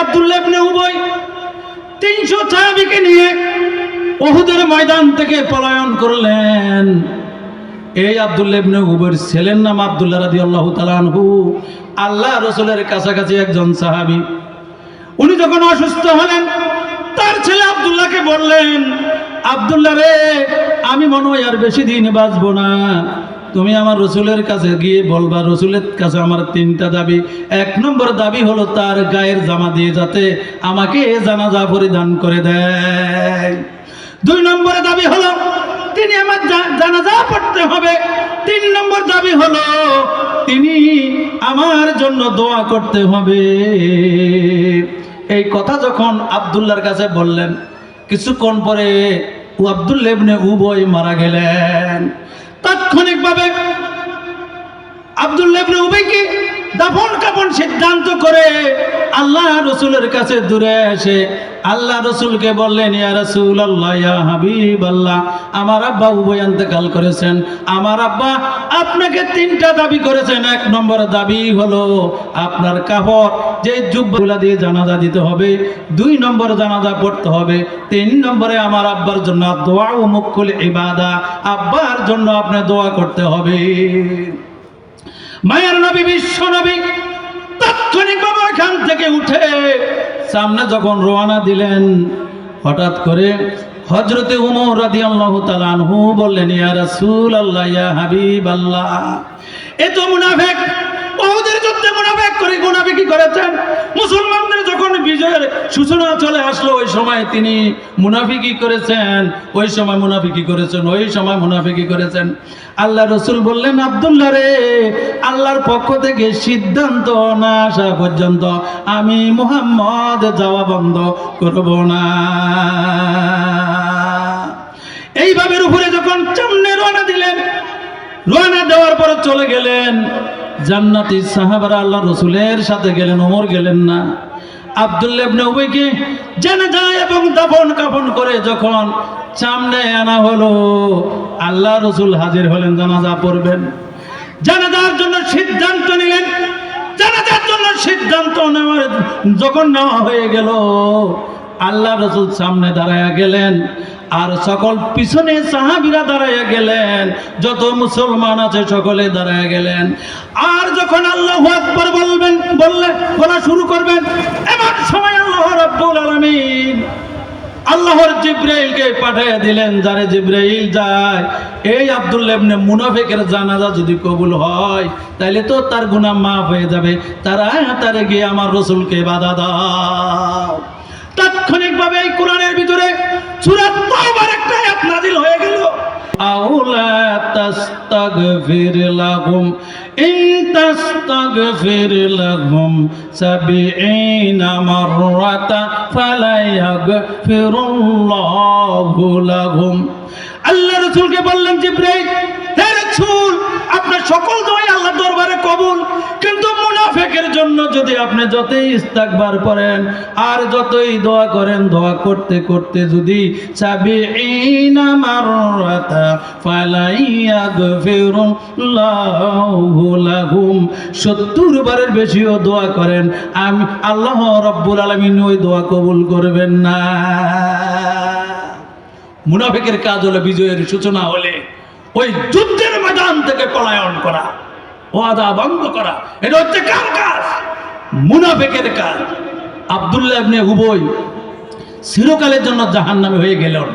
আব্দুল্লাহ ইবনে উবাই 300 সাহাবীকে নিয়ে উহুদের ময়দান থেকে পলায়ন করলেন। এই আব্দুল্লাহ ইবনে উবাইর ছেলের নাম আব্দুল্লাহ রাদিয়াল্লাহু তাআলা আনহু, আল্লাহ রাসূলের কাছাকাছি একজন সাহাবী। উনি যখন অসুস্থ হলেন, তার ছেলে আব্দুল্লাহকে বললেন, আব্দুল্লাহ রে, আমি মনে হয় আর বেশি দিন বাঁচবো না, তুমি আমার রসুলের কাছে গিয়ে বলবা, রসুলের কাছে আমার 3টা দাবি। 1 নম্বর দাবি হলো তার গায়ের জামা দিয়ে যাতে আমাকে জানাজা পরিধান করে দেয়। 2 নম্বরে দাবি হলো তিনি আমার জানাজা পড়তে হবে। 3 নম্বর দাবি হলো তিনি আমার জন্য দোয়া করতে হবে। এই কথা যখন আব্দুল্লাহর কাছে বললেন, কিছুক্ষণ পরে আব্দুল্লাহ ইবনে উবাই মারা গেলেন। তাৎক্ষণিকভাবে আব্দুল্লাহ ইবনে উবাইকে দাফন কাফন সিদ্ধান্ত করে আল্লাহ রসুলের কাছে দূরে এসে আল্লাহ রসুলকে বললেন, ইয়া রাসূলুল্লাহ, ইয়া হাবিবাল্লাহ, আমার আব্বা উবাই ইন্তেকাল করেছেন। আমার আব্বা আপনাকে 3টা দাবি করেছেন। 1 নম্বর দাবি হলো আপনার কাপড় যে জুব্বাগুলা দিয়ে জানাজা দিতে হবে। 2 নম্বর জানাজা পড়তে হবে। 3 নম্বরে আমার আব্বার জন্য দোয়া ও মুকুল ইবাদা, আব্বার জন্য আপনি দোয়া করতে হবে। মায়ের নবী, বিশ্ব নবী তাৎক্ষণিকভাবে এখান থেকে উঠে সামনে যখন রওনা দিলেন, হঠাৎ করে হযরতে ওমর রাদিয়াল্লাহু তাআলা আনহু বললেন, ইয়া রাসূলুল্লাহ, ইয়া হাবিবাল্লাহ, এ তো মুনাফিক। ওদের যুদ্ধে মুনাফিকি করেছেন। মুসলমানদের যখন বিজয়ের সূচনা চলে আসলো, ওই সময় তিনি মুনাফিকি করেছেন, ওই সময় মুনাফিকি করেছেন। আল্লাহ রসুল বললেন, আব্দুল্লাহ রে, আল্লাহর পক্ষ থেকে সিদ্ধান্ত না আসা পর্যন্ত আমি মুহাম্মদ যাওয়া বন্ধ করব না। এইভাবে উপরে যখন সামনে রওনা দিলেন, রওনা দেওয়ার পর চলে গেলেন জান্নাতি সাহাবারা আল্লাহ রসুলের সাথে গেলেন, ওমর গেলেন না। আব্দুল্লাহ ইবনে উবাইকে জানাজা এবং দাফন কাফন করে যখন সামনে আনা হলো, আল্লাহ রসুল হাজির হলেন, জানাজা পড়বেন। জানাজার জন্য সিদ্ধান্ত নিলেন। জানাজার জন্য সিদ্ধান্ত যখন নেওয়া হয়ে গেল, আল্লাহ রসুল সামনে দাঁড়ায়া গেলেন, আর সকল পিছনে সাহাবীরা দাঁড়ায়া গেলেন, যত মুসলমান আছে সকলে দাঁড়ায়া গেলেন। আর যখন আল্লাহু আকবার বলা শুরু করবেন, এমন সময় আল্লাহ রাব্বুল আলামিন আল্লাহর জিবরাইলকে পাঠিয়ে দিলেন, যারে জিবরাইল যায়, এই আব্দুল্লাহ ইবনে মুনাফিকের জানাজা যদি কবুল হয় তাহলে তো তার গুনাহ মাফ হয়ে যাবে, তারা গিয়ে আমার রাসূলকে বাধা দাও। তাৎক্ষণিকভাবে এই কোরআনের ভিতরে সূরা তাওবার একটা আয়াত নাযিল হয়ে গেল, আউলা তাস্তাগফির লাহুম ইন তাস্তাগফির লাহুম 70 মাররাতা ফালা ইয়াগফিরুল্লাহু লাহুম। আল্লাহ রাসূলকে বললেন, জিবরাইল, হে রাসূল, আপনার সকল দোয়া আল্লাহর দরবারে কবুল, কিন্তু মুনাফিকের জন্য যদি আপনি যতই ইস্তিগফার করেন আর যতই দোয়া করেন, দোয়া করতে করতে যদি 70 মাররাতা ফালা ইয়াগফিরুল্লাহু লাহুম, 70 বারের বেশিও দোয়া করেন, আমি আল্লাহ রাব্বুল আলামিন ওই দোয়া কবুল করবেন না। মুনাফিকের কাজ হলো বিজয়ের সূচনা হলে ওই যুদ্ধের ময়দান থেকে পলায়ন করা, ওয়াদা ভঙ্গ করা। এটা হচ্ছে কার কাজ? মুনাফিকের কাজ। আব্দুল্লাহ ইবনে উবাই চিরকালের জন্য জাহান্নামী হয়ে গেলেন।